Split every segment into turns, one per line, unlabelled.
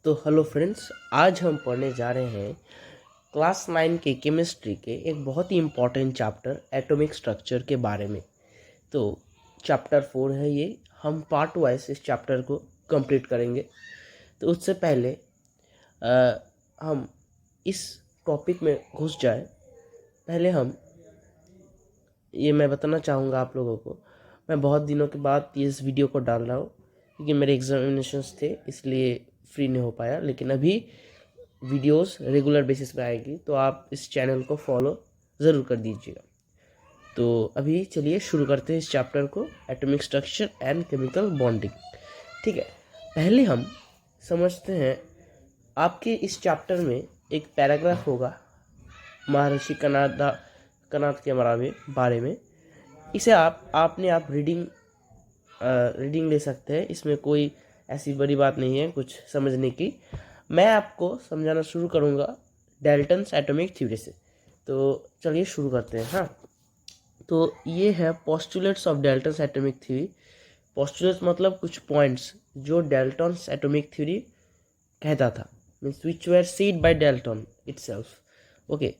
तो hello friends, आज हम पढ़ने जा रहे हैं क्लास 9 के केमिस्ट्री के एक बहुत ही इम्पॉर्टेंट चैप्टर एटॉमिक स्ट्रक्चर के बारे में। तो चैप्टर 4 है ये। हम पार्ट वाइज इस चैप्टर को कंप्लीट करेंगे। तो उससे पहले हम इस टॉपिक में घुस जाए, पहले हम ये मैं बताना चाहूँगा आप लोगों को, मैं बहुत दिनों के बाद ये इस वीडियो को डाल रहा हूँ क्योंकि मेरे एग्जामिनेशंस थे, इसलिए फ्री नहीं हो पाया। लेकिन अभी वीडियोस रेगुलर बेसिस पे आएगी, तो आप इस चैनल को फॉलो ज़रूर कर दीजिएगा। तो अभी चलिए शुरू करते हैं इस चैप्टर को, atomic structure and chemical bonding. ठीक है, पहले हम समझते हैं आपके इस चैप्टर में एक पैराग्राफ होगा महर्षि कनाद के बारे में। इसे आप रीडिंग ले सकते हैं। इसमें कोई ऐसी बड़ी बात नहीं है कुछ समझने की। मैं आपको समझाना शुरू करूँगा डाल्टन्स एटॉमिक थ्योरी से। तो चलिए शुरू करते हैं। हाँ, तो ये है postulates of Dalton's atomic theory. Postulates मतलब कुछ पॉइंट्स जो डाल्टन्स एटॉमिक थ्योरी कहता था, means which were said by Dalton itself. Okay,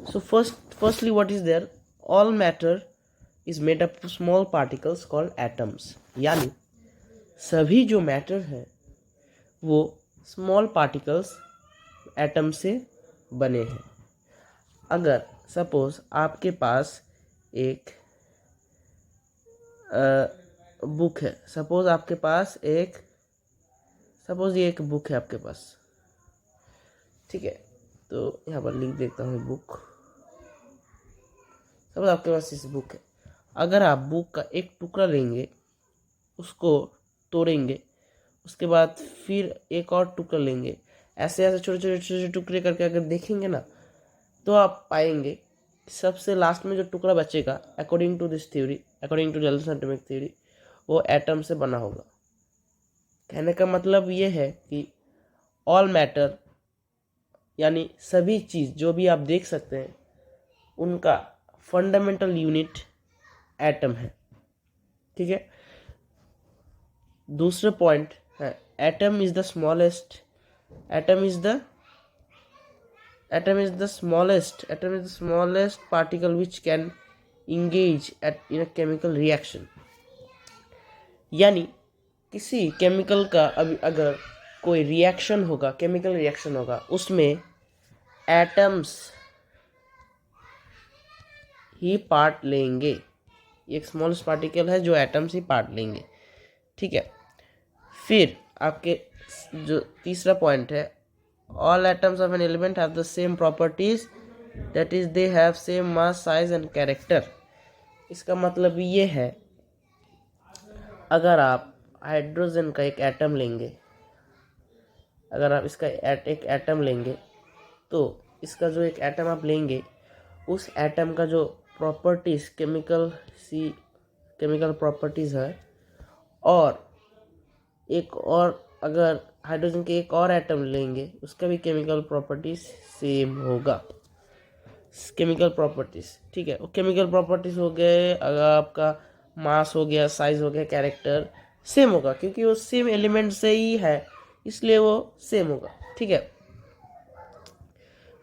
so firstly what is there? All matter is made up of small particles called atoms. यानी सभी जो matter है वो स्मॉल पार्टिकल्स एटम से बने हैं। अगर सपोज आपके पास एक बुक है, सपोज ये एक बुक है आपके पास, ठीक है। तो यहाँ पर लिख देता हूँ बुक। सपोज आपके पास इस बुक है। अगर आप बुक का एक टुकड़ा लेंगे, उसको तोड़ेंगे, उसके बाद फिर एक और टुकड़ा लेंगे, ऐसे ऐसे छोटे छोटे टुकड़े करके अगर देखेंगे ना, तो आप पाएंगे सबसे लास्ट में जो टुकड़ा बचेगा, according to this theory, according to Dalton's atomic theory, वो एटम से बना होगा। कहने का मतलब ये है कि ऑल मैटर यानी सभी चीज़ जो भी आप देख सकते हैं, उनका फंडामेंटल यूनिट एटम है। ठीक है, दूसरा पॉइंट है atom is the smallest particle which can engage in a chemical reaction। यानी किसी केमिकल का अगर कोई रिएक्शन होगा, केमिकल रिएक्शन होगा, उसमें एटम्स ही पार्ट लेंगे। एक स्मॉलेस्ट पार्टिकल है जो एटम्स ही पार्ट लेंगे। ठीक है, फिर आपके जो तीसरा पॉइंट है, all atoms of an element have the same properties, that is they have same mass, size and character। इसका मतलब ये है, अगर आप हाइड्रोजन का एक एटम लेंगे, अगर आप इसका एक एटम लेंगे, तो इसका जो एक एटम आप लेंगे, उस एटम का जो प्रॉपर्टीज केमिकल प्रॉपर्टीज है, और एक और अगर हाइड्रोजन के एक और एटम लेंगे, उसका भी केमिकल प्रॉपर्टीज सेम होगा। केमिकल प्रॉपर्टीज, ठीक है, वो केमिकल प्रॉपर्टीज हो गए, अगर आपका मास हो गया, साइज हो गया, कैरेक्टर सेम होगा, क्योंकि वो सेम एलिमेंट से ही है, इसलिए वो सेम होगा। ठीक है,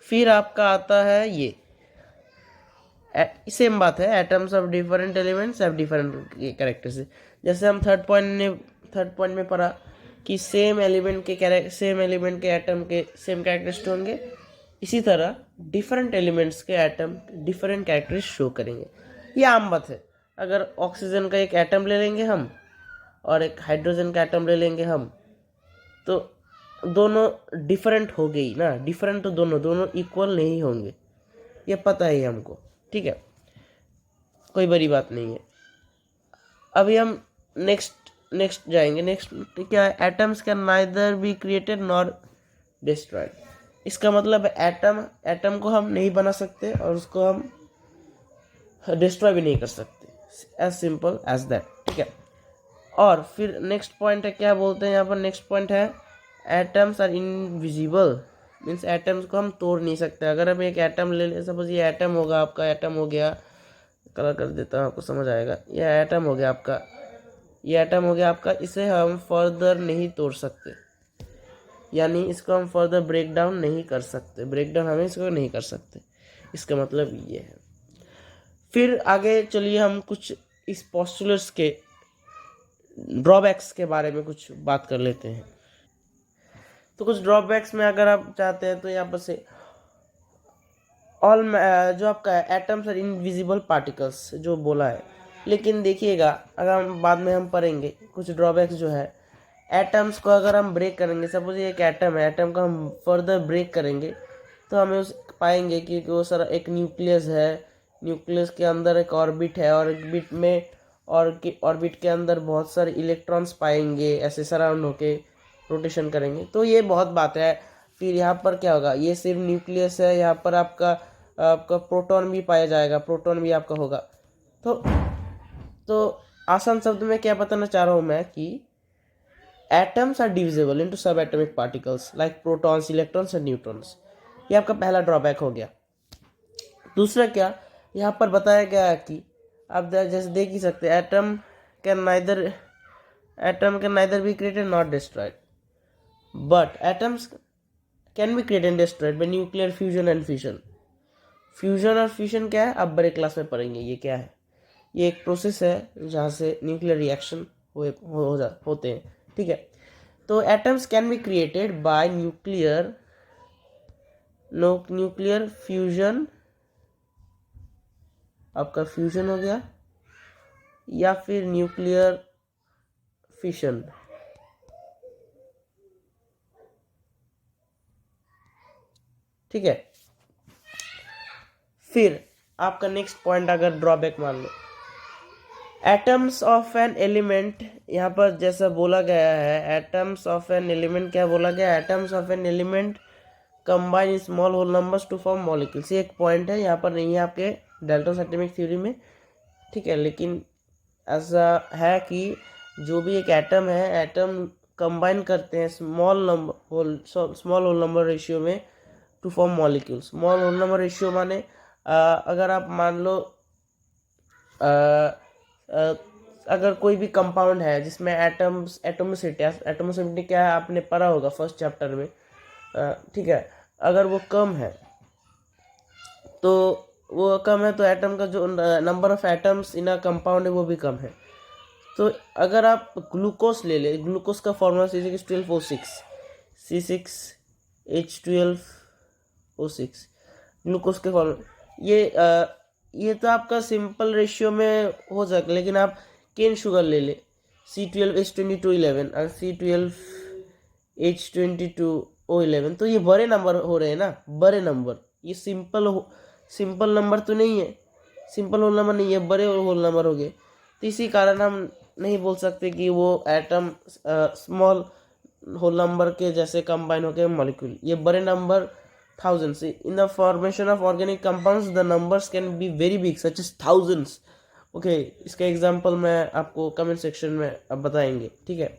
फिर आपका आता है ये सेम बात है, atoms of different elements have different characters. जैसे हम थर्ड पॉइंट में पढ़ा कि सेम एलिमेंट के एटम के सेम कैरेक्टरिस्टिक होंगे, इसी तरह डिफरेंट एलिमेंट्स के एटम डिफरेंट कैरेक्टरिस्टिक शो करेंगे। ये आम बात है। अगर ऑक्सीजन का एक एटम ले लेंगे हम और एक हाइड्रोजन का एटम ले लेंगे हम, तो दोनों डिफरेंट हो गई ना, डिफरेंट तो दोनों इक्वल नहीं होंगे, ये पता है हमको। ठीक है, कोई बड़ी बात नहीं है। अभी हम नेक्स्ट जाएंगे। नेक्स्ट क्या है? Atoms can neither be created nor destroyed. इसका मतलब एटम को हम नहीं बना सकते और उसको हम डिस्ट्रॉय भी नहीं कर सकते, एज सिंपल एज दैट। ठीक है, और फिर नेक्स्ट पॉइंट है, क्या बोलते हैं यहाँ पर? नेक्स्ट पॉइंट है atoms are invisible, means atoms को हम तोड़ नहीं सकते। अगर हम एक एटम ले लें, सपोज ये एटम होगा आपका, एटम हो गया, कलर कर देता हूँ आपको समझ आएगा, ये एटम हो गया आपका, इसे हम फर्दर नहीं तोड़ सकते। यानी इसको हम फर्दर ब्रेक डाउन नहीं कर सकते, ब्रेक डाउन हमें इसको नहीं कर सकते, इसका मतलब ये है। फिर आगे चलिए हम कुछ इस पोस्टुलेट्स के ड्रॉबैक्स के बारे में कुछ बात कर लेते हैं। तो कुछ ड्रॉबैक्स में अगर आप चाहते हैं तो यहाँ पर से ऑल जो आपका एटम्स और इनविजिबल पार्टिकल्स जो बोला है, लेकिन देखिएगा अगर हम बाद में हम पढ़ेंगे कुछ ड्रॉबैक्स जो है, एटम्स को अगर हम ब्रेक करेंगे, सपोज ये एक एटम है, एटम को हम फर्दर ब्रेक करेंगे तो हमें उस पाएंगे कि वो सारा एक न्यूक्लियस है, न्यूक्लियस के अंदर एक ऑर्बिट है, ऑर्बिट में ऑर्बिट के अंदर बहुत सारे इलेक्ट्रॉन्स पाएंगे, ऐसे सराउंड होके रोटेशन करेंगे, तो ये बहुत बात है। फिर यहाँ पर क्या होगा, ये सिर्फ न्यूक्लियस है, यहाँ पर आपका प्रोटॉन भी पाया जाएगा, प्रोटॉन भी आपका होगा। तो आसान शब्द में क्या बताना चाह रहा हूँ मैं कि atoms are divisible into subatomic particles like protons, electrons and neutrons. ये आपका पहला ड्रॉबैक हो गया। दूसरा क्या, यहाँ पर बताया गया है कि आप जैसे देख ही सकते हैं, atom can neither be created not destroyed, but atoms can be created and destroyed by nuclear fusion and fission. Fusion और फ्यूजन क्या है, आप बड़े क्लास में पढ़ेंगे ये क्या है। ये एक प्रोसेस है जहाँ से न्यूक्लियर रिएक्शन होते हैं, ठीक है। तो atoms can be created by nuclear fusion, आपका फ्यूजन हो गया, या फिर न्यूक्लियर फिशन। ठीक है। फिर आपका नेक्स्ट पॉइंट अगर ड्रॉबैक मान लो, एटम्स ऑफ एन एलिमेंट, यहाँ पर जैसा बोला गया है एटम्स ऑफ एन एलिमेंट, क्या बोला गया, atoms of an element combine small whole numbers to form molecules. ये एक पॉइंट है, यहाँ पर नहीं है आपके डाल्टन एटॉमिक थ्योरी में, ठीक है। लेकिन ऐसा है कि जो भी एक एटम है, एटम कंबाइन करते हैं स्मॉल होल नंबर रेशियो में to form molecules. Small whole number ratio माने अगर आप मान लो अगर कोई भी कंपाउंड है जिसमें एटोमिसिटी क्या है आपने पढ़ा होगा फर्स्ट चैप्टर में, ठीक है। अगर वो कम है तो एटम का जो number of atoms in a compound है वो भी कम है। तो अगर आप ग्लूकोज ले ले, ग्लूकोज का फॉर्मूला C6H12O6, C6H12O6 ग्लूकोज के फॉर्मूला, ये तो आपका सिंपल रेशियो में हो सकता है। लेकिन आप केन शुगर ले ले, C12H2211 और C12H22O11, तो ये बड़े नंबर हो रहे हैं ना, बड़े नंबर। ये सिंपल नंबर तो नहीं है, सिंपल होल नंबर नहीं है, बड़े होल नंबर हो गए। तो इसी कारण हम नहीं बोल सकते कि वो एटम स्मॉल होल नंबर के जैसे कंबाइन होकर मॉलिक्यूल। ये बड़े number thousands. In the formation of organic compounds, the numbers can be very big, such as thousands. Okay, इसका एग्जांपल मैं आपको कमेंट सेक्शन में अब बताएंगे, ठीक है।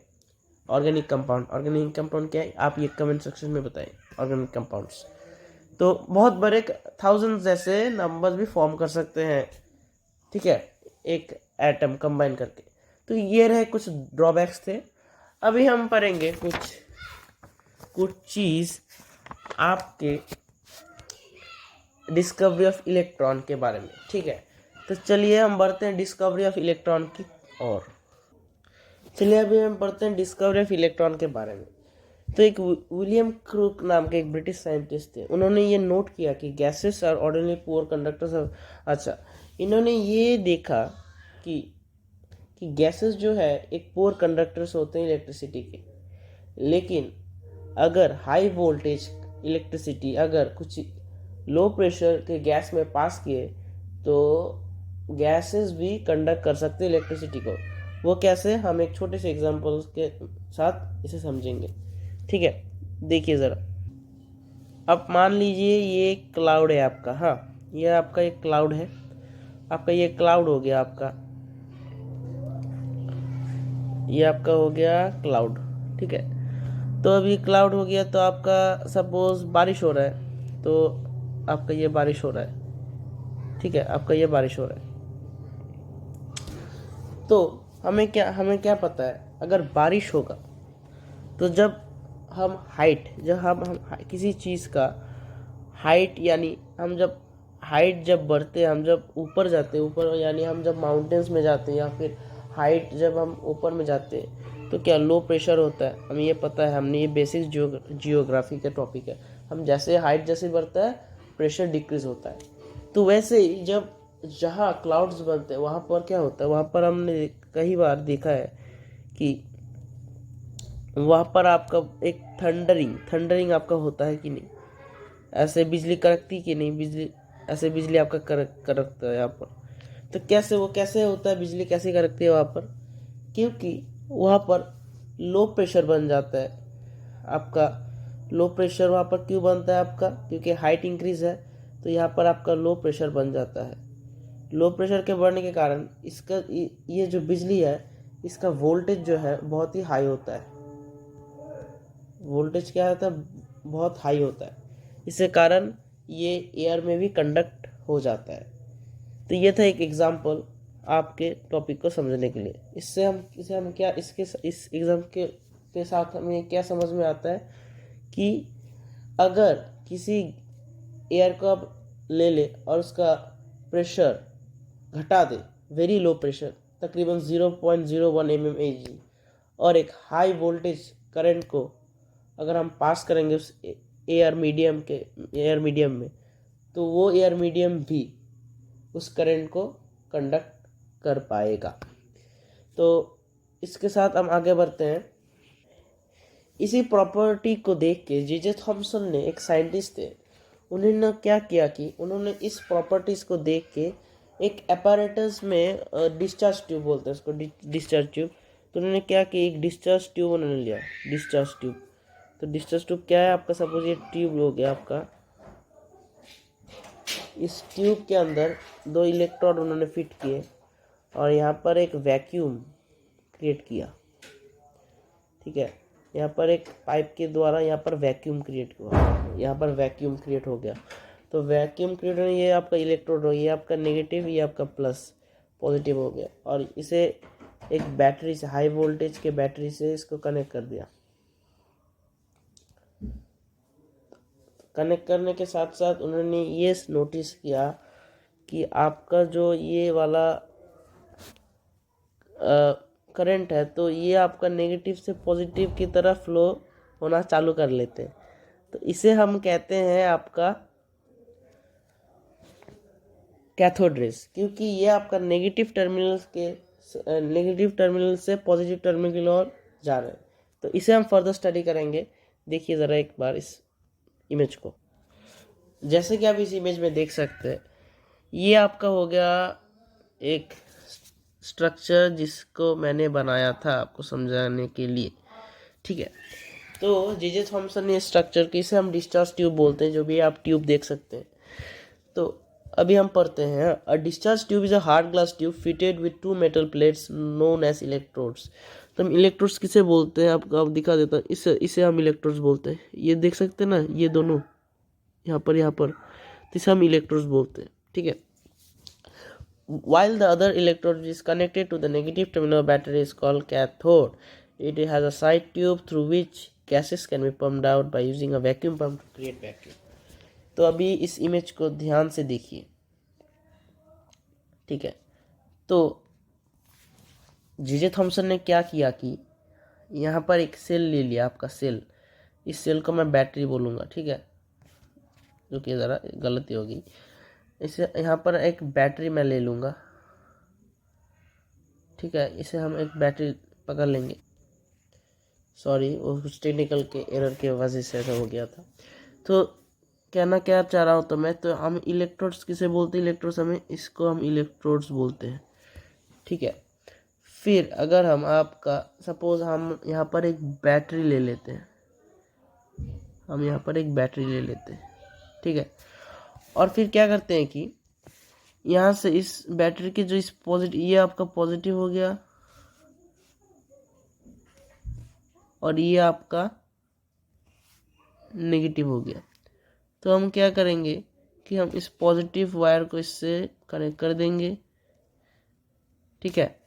ऑर्गेनिक कंपाउंड क्या है आप ये कमेंट सेक्शन में बताएं। ऑर्गेनिक कंपाउंड्स तो बहुत बड़े थाउजेंड्स जैसे नंबर्स भी फॉर्म कर सकते हैं, ठीक है, एक एटम कंबाइन करके। तो ये रहे कुछ ड्रॉबैक्स थे। अभी हम पढ़ेंगे कुछ चीज़ आपके डिस्कवरी ऑफ इलेक्ट्रॉन के बारे में, ठीक है। तो चलिए हम बढ़ते हैं डिस्कवरी ऑफ इलेक्ट्रॉन की ओर। चलिए अभी हम पढ़ते हैं डिस्कवरी ऑफ इलेक्ट्रॉन के बारे में। तो एक विलियम क्रूक नाम के एक ब्रिटिश साइंटिस्ट थे, उन्होंने ये नोट किया कि gases are ordinary poor conductors of, अच्छा, इन्होंने ये देखा कि गैसेस जो है एक पुअर कंडक्टर्स होते हैं इलेक्ट्रिसिटी के। लेकिन अगर हाई वोल्टेज इलेक्ट्रिसिटी अगर कुछ लो प्रेशर के गैस में पास किए तो गैसेस भी कंडक्ट कर सकते हैं इलेक्ट्रिसिटी को। वो कैसे, हम एक छोटे से एग्जांपल के साथ इसे समझेंगे, ठीक है। देखिए ज़रा, अब मान लीजिए ये क्लाउड है आपका, हाँ ये आपका एक क्लाउड है, आपका ये क्लाउड हो गया, आपका ये आपका हो गया क्लाउड, ठीक है। तो अभी क्लाउड हो गया तो आपका सपोज बारिश हो रहा है, तो आपका ये बारिश हो रहा है, ठीक है, आपका ये बारिश हो रहा है। तो हमें क्या पता है, अगर बारिश होगा तो जब हम हाइट, जब हम किसी चीज़ का हाइट, यानी हम जब हाइट जब बढ़ते हैं, हम जब ऊपर जाते हैं, ऊपर यानी हम जब माउंटेन्स में जाते हैं या फिर हाइट जब हम ऊपर में जाते हैं, तो क्या लो प्रेशर होता है, हमें ये पता है, हमने ये बेसिक जियोग्राफी का टॉपिक है। हम जैसे हाइट जैसे बढ़ता है प्रेशर डिक्रीज होता है। तो वैसे ही जब जहाँ क्लाउड्स बनते हैं वहाँ पर क्या होता है, वहाँ पर हमने कई बार देखा है कि वहाँ पर आपका एक थंडरिंग आपका होता है कि नहीं, ऐसे बिजली कड़कती कि नहीं, बिजली ऐसे बिजली आपका कड़कता है यहाँ पर। तो कैसे होता है, बिजली कैसे कड़कती है वहाँ पर, क्योंकि वहाँ पर लो प्रेशर बन जाता है आपका। लो प्रेशर वहाँ पर क्यों बनता है आपका, क्योंकि हाइट इंक्रीज है, तो यहाँ पर आपका लो प्रेशर बन जाता है। लो प्रेशर के बढ़ने के कारण इसका ये जो बिजली है इसका वोल्टेज जो है बहुत ही हाई होता है। वोल्टेज क्या होता है, बहुत हाई होता है, इसके कारण ये एयर में भी कंडक्ट हो जाता है। तो ये था एक एग्जांपल आपके टॉपिक को समझने के लिए। इसे हम क्या इस एग्जाम के साथ हमें क्या समझ में आता है कि अगर किसी एयर को आप ले ले और उसका प्रेशर घटा दे, वेरी लो प्रेशर तकरीबन 0.01 mmHg, और एक हाई वोल्टेज करंट को अगर हम पास करेंगे उस एयर मीडियम में, तो वो एयर मीडियम भी उस करंट को कंडक्ट कर पाएगा। तो इसके साथ हम आगे बढ़ते हैं। इसी प्रॉपर्टी को देख के जे थॉमसन ने, एक साइंटिस्ट थे, उन्होंने क्या किया कि उन्होंने इस प्रॉपर्टीज को देख के एक अपैरेटस में, डिस्चार्ज ट्यूब बोलते हैं उसको, डिस्चार्ज ट्यूब, तो उन्होंने क्या कि एक डिस्चार्ज ट्यूब उन्होंने लिया, डिस्चार्ज ट्यूब। तो डिस्चार्ज ट्यूब क्या है आपका, सपोज ये ट्यूब हो गया आपका, इस ट्यूब के अंदर 2 इलेक्ट्रोड उन्होंने फिट किए और यहाँ पर एक वैक्यूम क्रिएट किया। ठीक है, यहाँ पर एक पाइप के द्वारा यहाँ पर वैक्यूम क्रिएट हुआ, यहाँ पर वैक्यूम क्रिएट हो गया। तो वैक्यूम क्रिएट होने, ये आपका इलेक्ट्रोड हो, ये आपका नेगेटिव, ये आपका प्लस पॉजिटिव हो गया, और इसे एक बैटरी से, हाई वोल्टेज के बैटरी से इसको कनेक्ट कर दिया। कनेक्ट करने के साथ साथ उन्होंने ये नोटिस किया कि आपका जो ये वाला करंट है, तो ये आपका नेगेटिव से पॉजिटिव की तरफ फ्लो होना चालू कर लेते हैं। तो इसे हम कहते हैं आपका कैथोड रेज, क्योंकि ये आपका नेगेटिव टर्मिनल से पॉजिटिव टर्मिनल की ओर जा रहे हैं। तो इसे हम फर्दर स्टडी करेंगे। देखिए ज़रा एक बार इस इमेज को, जैसे कि आप इस इमेज में देख सकते हैं, ये आपका हो गया एक स्ट्रक्चर जिसको मैंने बनाया था आपको समझाने के लिए। ठीक है, तो जे थॉमसन ने स्ट्रक्चर की, इसे हम डिस्चार्ज ट्यूब बोलते हैं, जो भी आप ट्यूब देख सकते हैं। तो अभी हम पढ़ते हैं, a discharge tube is a hard glass tube fitted with 2 metal plates known as electrodes. तो हम इलेक्ट्रोड्स किसे बोलते हैं, आपको आप दिखा देता हूँ, इसे हम इलेक्ट्रोड्स बोलते हैं। ये देख सकते हैं ना, ये दोनों यहाँ पर, तो इसे हम इलेक्ट्रोड्स बोलते हैं। ठीक है, while the other electrode is connected to the negative terminal of battery is called cathode. It has a side tube through which gases can be pumped out by using a vacuum pump to create vacuum. तो अभी इस image को ध्यान से देखिए। ठीक है, तो जे थॉमसन ने क्या किया कि यहाँ पर एक सेल ले लिया, आपका सेल, इस सेल को मैं बैटरी बोलूँगा। ठीक है, जो कि ज़रा गलती होगी, इसे यहाँ पर एक बैटरी मैं ले लूँगा। ठीक है, इसे हम एक बैटरी पकड़ लेंगे। सॉरी, वो कुछ टेक्निकल के एरर की वजह से ऐसा हो गया था। तो कहना क्या चाह रहा हूँ, तो मैं, तो हम इलेक्ट्रोड्स किसे बोलते हैं, इलेक्ट्रोड्स हमें, इसको हम इलेक्ट्रोड्स बोलते हैं। ठीक है, फिर अगर हम आपका सपोज हम यहाँ पर एक बैटरी ले लेते हैं, हम यहाँ पर एक बैटरी ले लेते हैं। ठीक है, और फिर क्या करते हैं कि यहाँ से इस बैटरी के जो इस पॉजिटिव, ये आपका पॉजिटिव हो गया और ये आपका नेगेटिव हो गया। तो हम क्या करेंगे कि हम इस पॉजिटिव वायर को इससे कनेक्ट कर देंगे। ठीक है,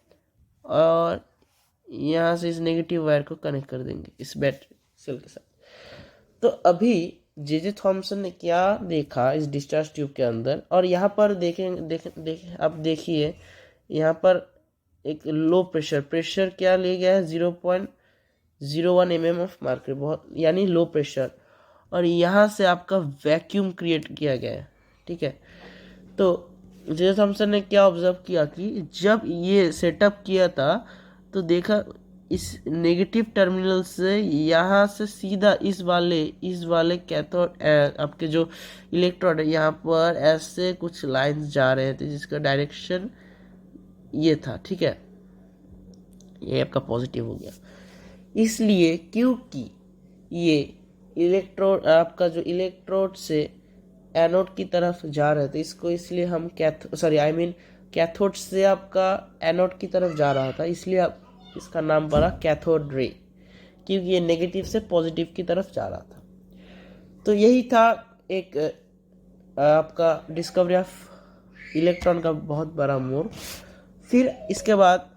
और यहाँ से इस नेगेटिव वायर को कनेक्ट कर देंगे इस बैटरी सेल के साथ। तो अभी जे थॉमसन ने क्या देखा इस डिस्चार्ज ट्यूब के अंदर, और यहाँ पर देखें आप देखिए, यहाँ पर एक लो प्रेशर क्या ले गया है, 0.01 mm ऑफ मर्क्यूरी, बहुत यानी लो प्रेशर, और यहाँ से आपका वैक्यूम क्रिएट किया गया है। ठीक है, तो जे थॉमसन ने क्या ऑब्जर्व किया कि जब ये सेटअप किया था तो देखा इस नेगेटिव टर्मिनल से यहाँ से सीधा इस वाले कैथोड आपके जो इलेक्ट्रोड है यहाँ पर ऐसे कुछ लाइंस जा रहे थे जिसका डायरेक्शन ये था। ठीक है, ये आपका पॉजिटिव हो गया, इसलिए क्योंकि ये इलेक्ट्रोड आपका जो इलेक्ट्रोड से एनोड की तरफ जा रहे थे, इसको इसलिए हम कैथोड से आपका एनोड की तरफ जा रहा था, इसलिए आप इसका नाम पड़ा कैथोड रे, क्योंकि ये नेगेटिव से पॉजिटिव की तरफ जा रहा था। तो यही था एक आपका डिस्कवरी ऑफ इलेक्ट्रॉन का बहुत बड़ा मोड़। फिर इसके बाद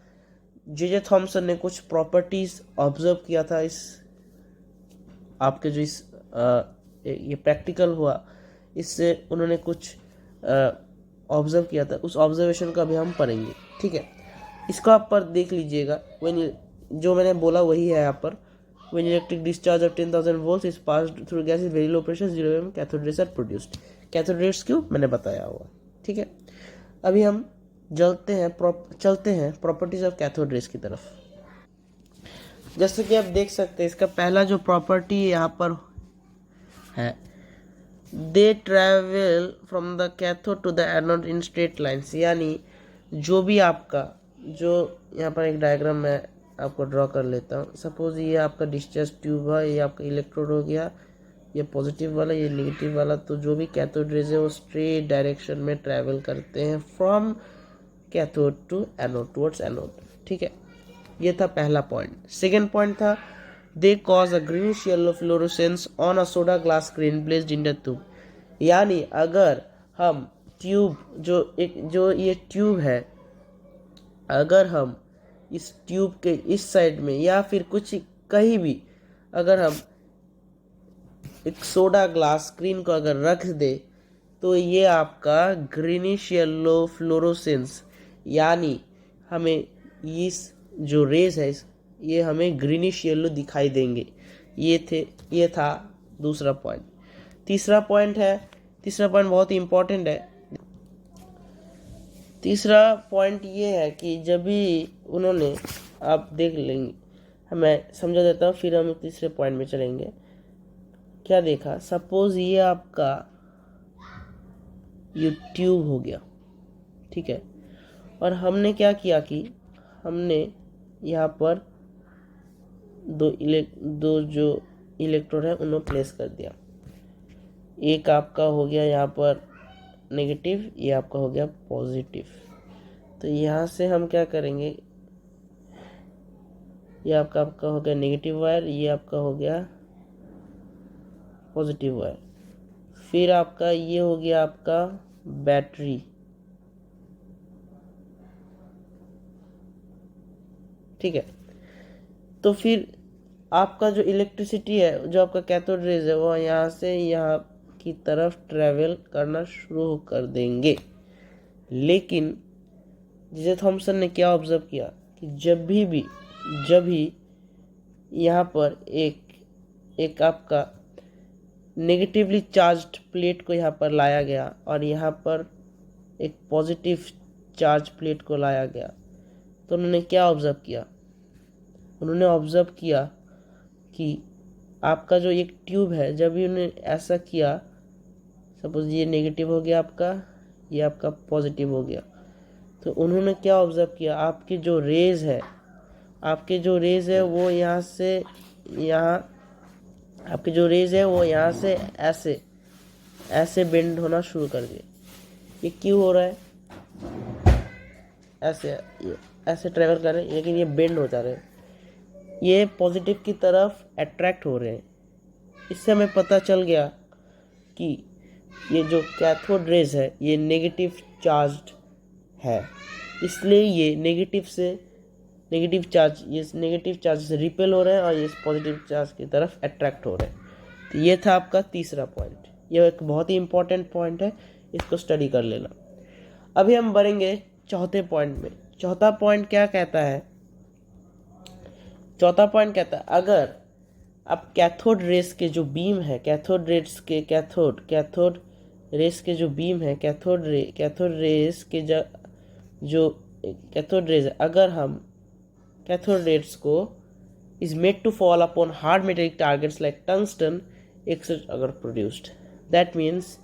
जे थॉमसन ने कुछ प्रॉपर्टीज ऑब्जर्व किया था इस आपके जो इस ये प्रैक्टिकल हुआ, इससे उन्होंने कुछ ऑब्जर्व किया था, उस ऑब्जर्वेशन का भी हम पढ़ेंगे। ठीक है, इसको आप पर देख लीजिएगा, जो मैंने बोला वही है यहाँ पर। When electric discharge of 10,000 volts is passed through gas is very low pressure 0 mm cathode rays are produced। Cathode rays क्यों मैंने बताया हुआ। ठीक है, अभी हम चलते हैं प्रॉपर्टीज ऑफ कैथोड रेस की तरफ। जैसे कि आप देख सकते हैं, इसका पहला जो प्रॉपर्टी यहाँ पर है, they travel from the cathode to the anode in straight lines, यानी जो भी आपका जो यहाँ पर एक डायग्राम मैं आपको ड्रॉ कर लेता हूँ। सपोज ये आपका डिस्चार्ज ट्यूब है, ये आपका इलेक्ट्रोड हो गया, ये पॉजिटिव वाला, ये नेगेटिव वाला। तो जो भी कैथोड रेज है वो स्ट्रेट डायरेक्शन में ट्रैवल करते हैं from cathode to anode, towards anode. ठीक है, ये था पहला पॉइंट। सेकेंड पॉइंट था they cause a greenish yellow fluorescence on a soda glass screen placed in the tube, यानी अगर हम ट्यूब जो ये ट्यूब है, अगर हम इस ट्यूब के इस साइड में या फिर कुछ कहीं भी अगर हम एक सोडा ग्लास स्क्रीन को अगर रख दे, तो ये आपका ग्रीनिश येलो फ्लोरोसेंस, यानी हमें इस जो रेज है ये हमें ग्रीनिश येलो दिखाई देंगे। ये था दूसरा पॉइंट। तीसरा पॉइंट बहुत ही इंपॉर्टेंट है। तीसरा पॉइंट ये है कि जब भी उन्होंने, आप देख लेंगे, मैं समझा देता हूँ फिर हम तीसरे पॉइंट में चलेंगे। क्या देखा, सपोज ये आपका ये ट्यूब हो गया। ठीक है, और हमने क्या किया कि हमने यहाँ पर दो जो इलेक्ट्रोड है उन्हें प्लेस कर दिया। एक आपका हो गया यहाँ पर नेगेटिव, ये आपका हो गया पॉजिटिव। तो यहाँ से हम क्या करेंगे, ये आपका हो गया नेगेटिव वायर, ये आपका हो गया पॉजिटिव वायर। फिर आपका ये हो गया आपका बैटरी। ठीक है, तो फिर आपका जो इलेक्ट्रिसिटी है, जो आपका कैथोड रेज है, वो यहाँ से यहाँ की तरफ ट्रेवल करना शुरू कर देंगे। लेकिन जे थॉमसन ने क्या ऑब्जर्व किया कि जब भी यहाँ पर एक आपका नेगेटिवली चार्ज्ड प्लेट को यहाँ पर लाया गया और यहाँ पर एक पॉजिटिव चार्ज प्लेट को लाया गया, तो उन्होंने क्या ऑब्जर्व किया, उन्होंने ऑब्जर्व किया कि आपका जो एक ट्यूब है, जब भी उन्होंने ऐसा किया, सपोज ये नेगेटिव हो गया आपका, ये आपका पॉजिटिव हो गया, तो उन्होंने क्या ऑब्जर्व किया, आपके जो रेज है वो यहाँ से आपके जो रेज है वो यहाँ से ऐसे बेंड होना शुरू कर दिए। ये क्यों हो रहा है, ऐसे ट्रेवल कर रहे हैं, लेकिन ये बेंड हो जा रहे हैं, ये पॉजिटिव की तरफ अट्रैक्ट हो रहे हैं। इससे हमें पता चल गया कि ये जो कैथोड रेज है ये नेगेटिव चार्ज्ड है, इसलिए ये नेगेटिव चार्ज से रिपेल हो रहे हैं और ये पॉजिटिव चार्ज की तरफ अट्रैक्ट हो रहे हैं। तो ये था आपका तीसरा पॉइंट। ये एक बहुत ही इंपॉर्टेंट पॉइंट है, इसको स्टडी कर लेना। अभी हम बढ़ेंगे चौथे पॉइंट में। चौथा पॉइंट क्या कहता है? चौथा पॉइंट कहता है अगर आप कैथोड रेस के जो बीम है, कैथोड रेस के जो बीम है, कैथोड रेस के जो कैथोड रेस, अगर हम कैथोड रेस को is made to fall upon hard metallic targets like tungsten x-rays अगर प्रोड्यूस्ड, दैट मीन्स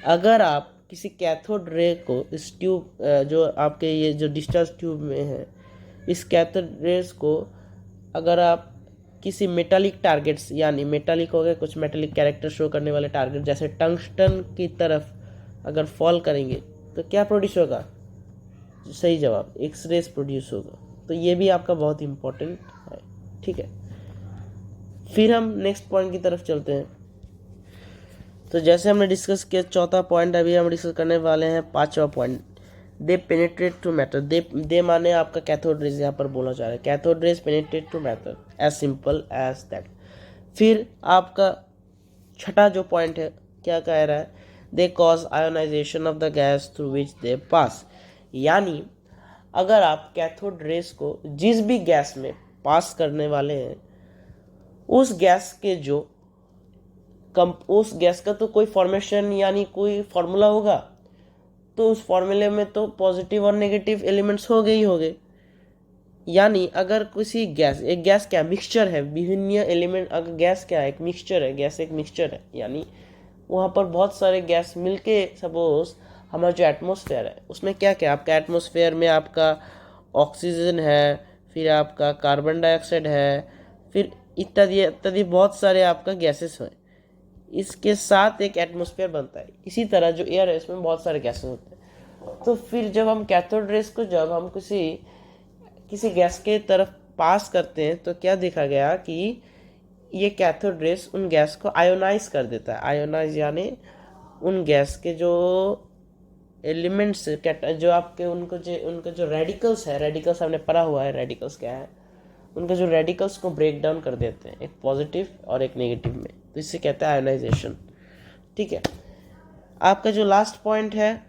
अगर आप किसी कैथोड रे को इस ट्यूब जो आपके ये जो डिस्चार्ज ट्यूब में है, इस कैथोड रेस को अगर आप किसी मेटालिक टारगेट्स, यानी मेटालिक हो गए कुछ मेटालिक कैरेक्टर शो करने वाले टारगेट जैसे टंगस्टन की तरफ अगर फॉल करेंगे तो क्या प्रोड्यूस होगा? सही जवाब, एक्स रेस प्रोड्यूस होगा। तो ये भी आपका बहुत इंपॉर्टेंट है, ठीक है। फिर हम नेक्स्ट पॉइंट की तरफ चलते हैं। तो जैसे हमने डिस्कस किया चौथा पॉइंट, अभी हम डिस्कस करने वाले हैं पांचवा point. They penetrate to matter. They माने आपका कैथोड रेज यहाँ पर बोला जा रहा है। Cathode rays penetrate to matter, as simple as that. फिर आपका छठा जो पॉइंट है क्या कह रहा है? They cause ionisation of the gas through which they pass. यानी अगर आप कैथोड रेस को जिस भी गैस में पास करने वाले हैं, उस गैस के जो उस गैस का तो कोई फॉर्मेशन यानी कोई फॉर्मूला होगा, तो उस फॉर्मूले में तो पॉजिटिव और नेगेटिव एलिमेंट्स हो गए ही हो गए। यानी अगर किसी गैस, एक गैस क्या मिक्सचर है, विभिन्न एलिमेंट, अगर गैस क्या है, एक मिक्सचर है, गैस एक मिक्सचर है, यानी वहाँ पर बहुत सारे गैस मिलके सपोज हमारा जो एटमॉस्फेयर है उसमें क्या क्या, आपका एटमॉस्फेयर में आपका ऑक्सीजन है, फिर आपका कार्बन डाइऑक्साइड है, फिर इत्यादि इत्यादि बहुत सारे आपका गैसेस हैं, इसके साथ एक एटमॉस्फेयर बनता है। इसी तरह जो एयर है इसमें बहुत सारे गैसेस होते हैं। तो फिर जब हम कैथोड रेस को जब हम किसी गैस के तरफ पास करते हैं तो क्या देखा गया कि ये कैथोड रेस उन गैस को आयोनाइज कर देता है। आयोनाइज यानी उन गैस के जो एलिमेंट्स, जो आपके उनका जो रेडिकल्स है, रेडिकल्स आपने पढ़ा हुआ है, रेडिकल्स क्या है, उनका जो रेडिकल्स को ब्रेक डाउन कर देते हैं, एक पॉजिटिव और एक नेगेटिव में, तो इससे कहते हैं आयोनाइजेशन, ठीक है। आपका जो लास्ट पॉइंट है,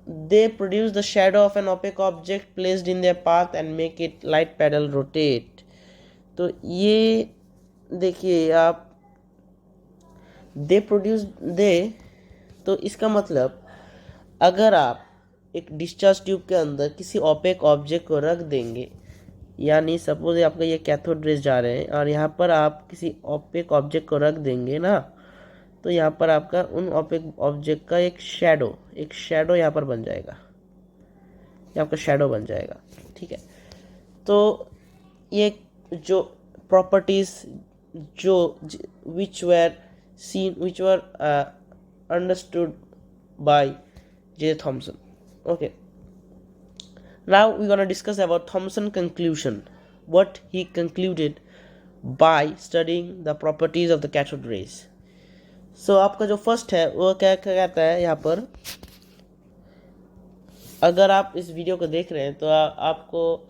they produce the shadow of an opaque object placed in their path and make it light paddle rotate. तो ये देखिए आप, तो इसका मतलब अगर आप एक डिस्चार्ज ट्यूब के अंदर किसी ओपेक ऑब्जेक्ट को रख देंगे, यानी सपोज आपका ये कैथोड रेस जा रहे हैं और यहाँ पर आप किसी ओपेक ऑब्जेक्ट को रख देंगे ना, तो यहाँ पर आपका उन ओपेक ऑब्जेक्ट का एक शैडो यहाँ पर बन जाएगा, ये आपका शैडो बन जाएगा, ठीक है। तो ये जो प्रॉपर्टीज जो विच वर understood by J. Thomson. Okay. Now we're going to discuss about Thomson conclusion. What he concluded by studying the properties of the cathode rays. So आपका जो फर्स्ट है वो क्या कहता है यहाँ पर, अगर आप इस वीडियो को देख रहे हैं तो आपको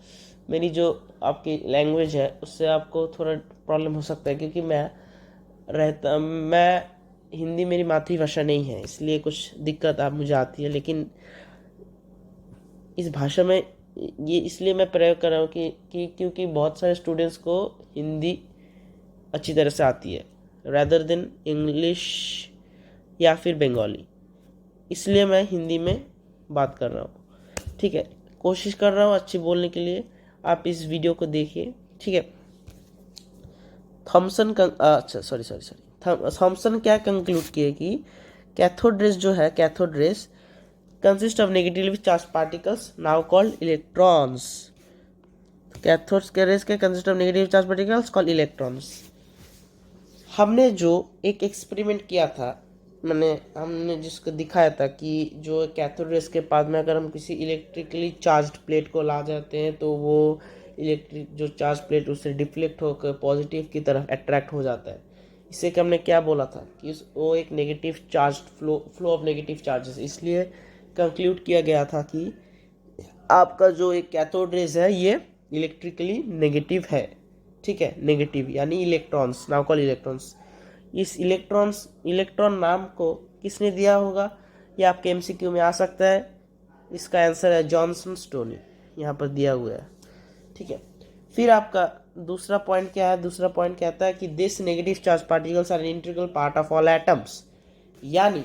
मेरी जो आपकी लैंग्वेज है उससे आपको थोड़ा प्रॉब्लम हो सकता है, क्योंकि मैं हिंदी मेरी मातृभाषा नहीं है, इसलिए कुछ दिक्कत आप मुझे आती है। लेकिन इस भाषा में ये इसलिए मैं प्रयोग कर रहा हूँ कि क्योंकि बहुत सारे स्टूडेंट्स को हिंदी अच्छी तरह से आती है रैदर देन इंग्लिश या फिर बंगाली, इसलिए मैं हिंदी में बात कर रहा हूँ, ठीक है। कोशिश कर रहा हूँ अच्छी बोलने के लिए, आप इस वीडियो को देखिए, ठीक है। थॉमसन क्या कंक्लूड किए कि कैथोड रेस जो है, cathode rays consist of negatively charge particles now called electrons. Cathode के रेस के consist of negative charge particles called electrons. हमने जो एक एक्सपेरिमेंट किया था, हमने जिसको दिखाया था कि जो कैथोड रेस के पास में अगर हम किसी इलेक्ट्रिकली चार्ज्ड प्लेट को ला जाते हैं तो वो इलेक्ट्रिक जो चार्ज प्लेट उससे डिफ्लेक्ट होकर पॉजिटिव की तरफ अट्रैक्ट हो जाता है। इससे कि हमने क्या बोला था कि वो एक negative charge flow of negative charges, इसलिए कंक्लूड किया गया था कि आपका जो एक कैथोड रेज है ये इलेक्ट्रिकली नेगेटिव है, ठीक है, नेगेटिव यानी इलेक्ट्रॉन्स, नाउ कॉल इलेक्ट्रॉन्स। इस इलेक्ट्रॉन नाम को किसने दिया होगा, ये आपके एमसीक्यू में आ सकता है। इसका आंसर है जॉनसन स्टोनी, यहाँ पर दिया हुआ है, ठीक है। फिर आपका दूसरा पॉइंट क्या है, दूसरा पॉइंट कहता है कि this negative charge particles are integral part of all atoms, यानी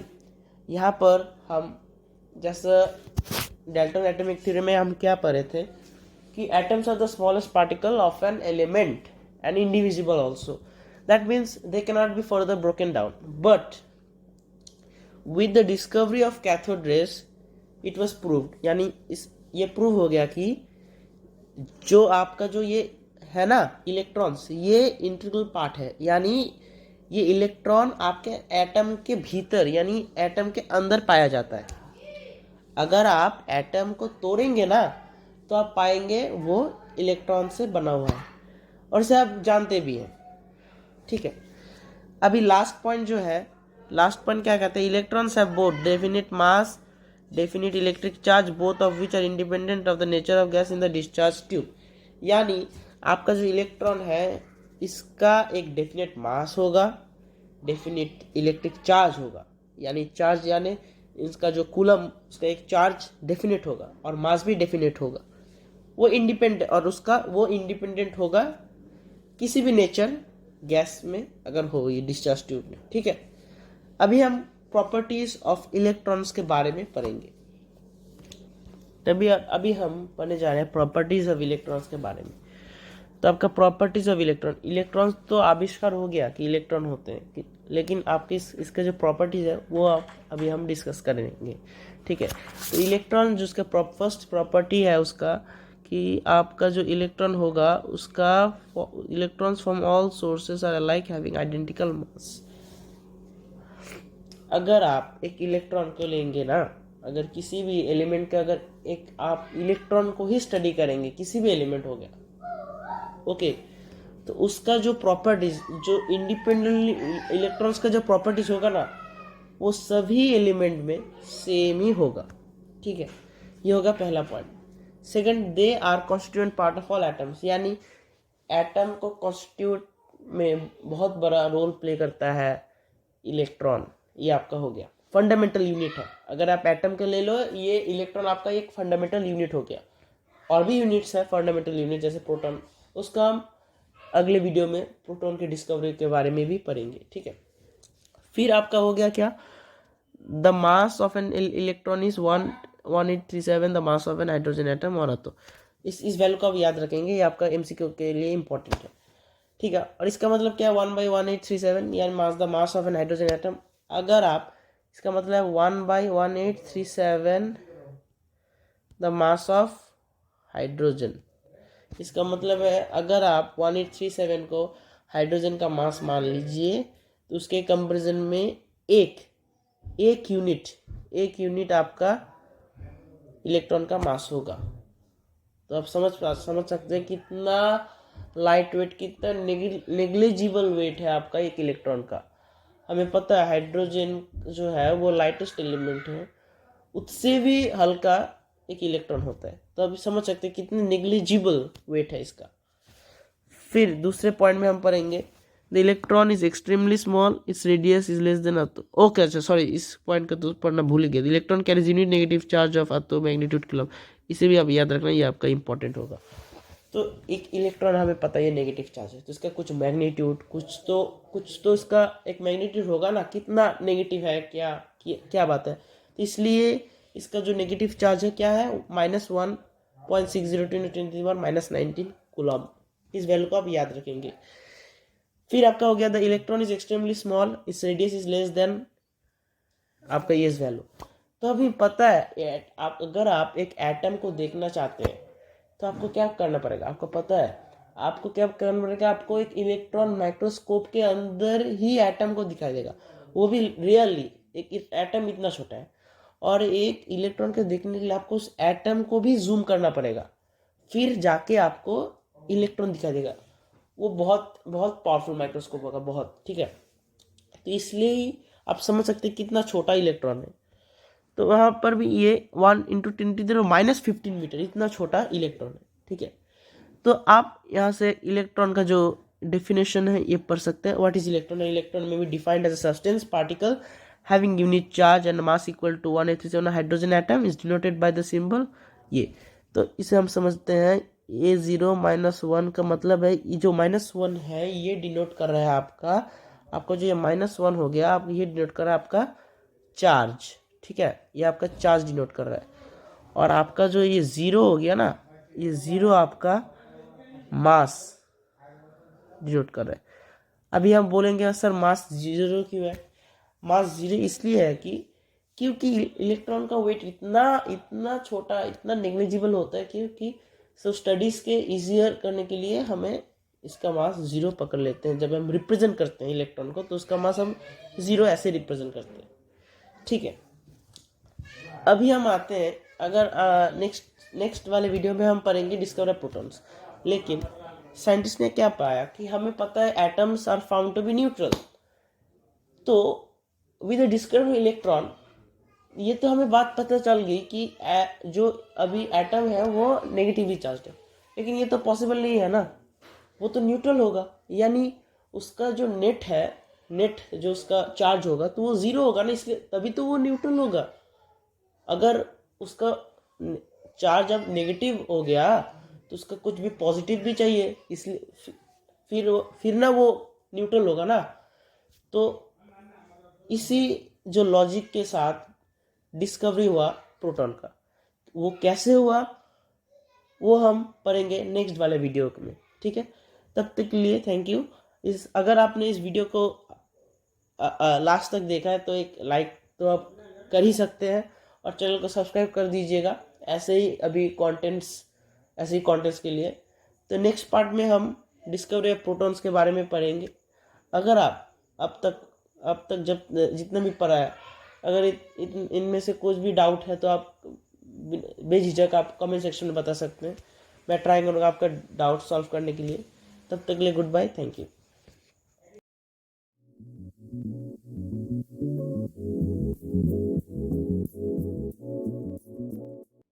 यहाँ पर हम जैसे डाल्टन एटॉमिक थ्योरी में हम क्या पढ़े थे कि atoms are the smallest particle of an element and indivisible also, that means they can not be further broken down, but with the discovery of cathode rays it was proved, यानी ये prove हो गया कि जो आपका जो ये है ना इलेक्ट्रॉन्स, ये इंटीग्रल पार्ट है, यानी ये इलेक्ट्रॉन आपके एटम के भीतर यानी एटम के अंदर पाया जाता है। अगर आप एटम को तोड़ेंगे ना तो आप पाएंगे वो इलेक्ट्रॉन से बना हुआ है, और इसे आप जानते भी हैं, ठीक है। अभी लास्ट पॉइंट जो है, लास्ट पॉइंट क्या कहते हैं, electrons have both definite mass definite electric charge both of which are independent of the nature of gas in the discharge tube, यानी आपका जो इलेक्ट्रॉन है इसका एक डेफिनेट मास होगा, डेफिनेट इलेक्ट्रिक चार्ज होगा, यानी चार्ज यानी इसका जो कूलम उसका एक चार्ज डेफिनेट होगा और मास भी डेफिनेट होगा, वो इंडिपेंडेंट, और उसका वो इंडिपेंडेंट होगा किसी भी नेचर गैस में अगर हो ये डिस्चार्ज ट्यूब में, ठीक है। अभी हम प्रॉपर्टीज ऑफ इलेक्ट्रॉन्स के बारे में पढ़ेंगे, तभी अभी हम पढ़ने जा रहे हैं प्रॉपर्टीज ऑफ इलेक्ट्रॉन्स के बारे में। तो आपका प्रॉपर्टीज ऑफ इलेक्ट्रॉन्स तो आविष्कार हो गया कि इलेक्ट्रॉन होते हैं, लेकिन आपकी इसके जो प्रॉपर्टीज है वो अभी हम डिस्कस करेंगे, ठीक है। तो इलेक्ट्रॉन जो उसका फर्स्ट प्रॉपर्टी है उसका कि आपका जो इलेक्ट्रॉन होगा उसका electrons from all sources are alike having identical mass. अगर आप एक इलेक्ट्रॉन को लेंगे ना, अगर किसी भी एलिमेंट का अगर एक आप इलेक्ट्रॉन को ही स्टडी करेंगे, किसी भी एलिमेंट हो गया, ओके, तो उसका जो प्रॉपर्टीज जो इंडिपेंडेंटली इलेक्ट्रॉन्स का जो प्रॉपर्टीज होगा ना वो सभी एलिमेंट में सेम ही होगा, ठीक है। ये होगा पहला point. Second, they are constituent part of all atoms, यानी एटम को कॉन्स्टिट्यूट में बहुत बड़ा रोल प्ले करता है इलेक्ट्रॉन। ये आपका हो गया फंडामेंटल यूनिट है, अगर आप एटम के ले लो ये इलेक्ट्रॉन आपका एक फंडामेंटल यूनिट हो गया। और भी यूनिट्स है फंडामेंटल यूनिट जैसे प्रोटॉन, उसका हम अगले वीडियो में प्रोटॉन की डिस्कवरी के बारे में भी पढ़ेंगे, ठीक है। फिर आपका हो गया क्या, the mass of an electron is 1837 the mass of an hydrogen atom, और तो इस वैल्यू का आप याद रखेंगे, ये आपका एमसीक्यू के लिए इंपॉर्टेंट है, ठीक है। और इसका मतलब क्या है 1/1837 यानी mass the mass of an hydrogen atom. अगर आप इसका मतलब 1/1837 द मास ऑफ हाइड्रोजन, इसका मतलब है अगर आप 1837 को हाइड्रोजन का मास मान लीजिए तो उसके कंपैरिजन में एक यूनिट आपका इलेक्ट्रॉन का मास होगा। तो आप समझ सकते हैं कितना लाइट वेट, कितना नेग्लिजिबल वेट है आपका एक इलेक्ट्रॉन का। हमें पता है हाइड्रोजन जो है वो लाइटेस्ट एलिमेंट है, उससे भी हल्का एक इलेक्ट्रॉन होता है, तो अभी समझ सकते हैं कितनी नेग्लिजिबल वेट है इसका। फिर दूसरे पॉइंट में हम पढ़ेंगे the electron is extremely small, its radius is less than earth. Okay, अच्छा सॉरी, इस पॉइंट का तो पढ़ना भूल गया। Electron carries unit negative charge of earth magnitude kilo, इसे भी आप याद रखना, ये आपका इंपॉर्टेंट होगा। तो एक इलेक्ट्रॉन हमें पता है नेगेटिव चार्ज है, तो इसका कुछ मैग्नीट्यूड कुछ तो इसका एक मैग्नीट्यूड होगा ना, कितना नेगेटिव है, क्या बात है। तो इसलिए इसका जो नेगेटिव चार्ज है क्या है -1.602 × 10⁻⁹ इस वैल्यू को आप याद रखेंगे। फिर आपका हो गया the electron is extremely small, its radius is less than आपका ये वैल्यू। तो अभी पता है अगर आप एक एटम को देखना चाहते हैं तो आपको क्या करना पड़ेगा, आपको पता है आपको क्या करना पड़ेगा, आपको एक इलेक्ट्रॉन माइक्रोस्कोप के अंदर ही एटम को दिखाई देगा, वो भी रियली एक एटम इतना छोटा है, और एक इलेक्ट्रॉन को देखने के लिए आपको उस एटम को भी जूम करना पड़ेगा, फिर जाके आपको इलेक्ट्रॉन दिखाई देगा। वो बहुत बहुत पावरफुल माइक्रोस्कोप होगा, बहुत, ठीक है। तो इसलिए ही आप समझ सकते हैं कितना छोटा इलेक्ट्रॉन है। तो वहाँ पर भी ये 1 × 10⁻⁻15 मीटर इतना छोटा इलेक्ट्रॉन है, ठीक है। तो आप यहाँ से इलेक्ट्रॉन का जो डेफिनेशन है ये पढ़ सकते हैं. What is electron? Electron may be defined as a substance particle having unit charge and mass equal to 187 hydrogen atom is denoted by the symbol ये. तो इसे हम समझते हैं A0 -1 का मतलब है ये जो -1 है ये डिनोट कर रहा है आपका जो ये -1 हो गया, आप ये डिनोट कर रहा है आपका चार्ज. ठीक है, ये आपका चार्ज डिनोट कर रहा है. और आपका जो ये 0 हो गया ना, ये 0 आपका मास डिनोट कर रहा है. अभी हम बोलेंगे सर मास 0 क्यों है? मास 0 इसलिए है कि क्योंकि इलेक्ट्रॉन का वेट इतना छोटा, इतना नेग्लिजिबल होता है क्योंकि स्टडीज के इजियर करने के लिए हमें इसका मास 0 पकड़ लेते हैं. जब हम रिप्रेजेंट करते हैं इलेक्ट्रॉन को तो उसका मास हम 0 ऐसे रिप्रेजेंट करते हैं. ठीक है, अभी हम आते हैं अगर नेक्स्ट वाले वीडियो में हम पढ़ेंगे डिस्कवर प्रोटॉन्स. लेकिन साइंटिस्ट ने क्या पाया कि हमें पता है atoms are found to be neutral. तो विद द डिस्कवर इलेक्ट्रॉन ये तो हमें बात पता चल गई कि जो अभी एटम है वो नेगेटिवली चार्ज है. लेकिन ये तो पॉसिबल नहीं है ना, वो तो न्यूट्रल होगा. यानी उसका जो नेट जो उसका चार्ज होगा तो वो 0 होगा ना, इसलिए तभी तो वो न्यूट्रल होगा. अगर उसका चार्ज अब नेगेटिव हो गया तो उसका कुछ भी पॉजिटिव भी चाहिए, इसलिए फिर ना वो न्यूट्रल होगा ना. तो इसी जो लॉजिक के साथ डिस्कवरी हुआ प्रोटॉन का, वो कैसे हुआ वो हम पढ़ेंगे नेक्स्ट वाले वीडियो में. ठीक है, तब तक के लिए थैंक यू. अगर आपने इस वीडियो को लास्ट तक देखा है तो एक लाइक तो आप कर ही सकते हैं और चैनल को सब्सक्राइब कर दीजिएगा ऐसे ही कंटेंट्स के लिए. तो नेक्स्ट पार्ट में हम डिस्कवरी ऑफ प्रोटॉन्स के बारे में पढ़ेंगे. अगर आप अब तक जब जितना भी पढ़ा है, अगर इनमें से कुछ भी डाउट है तो आप बेझिझक आप कमेंट सेक्शन में बता सकते हैं. मैं ट्राई करूँगा आपका डाउट सॉल्व करने के लिए. तब तक के लिए गुड बाय, थैंक यू.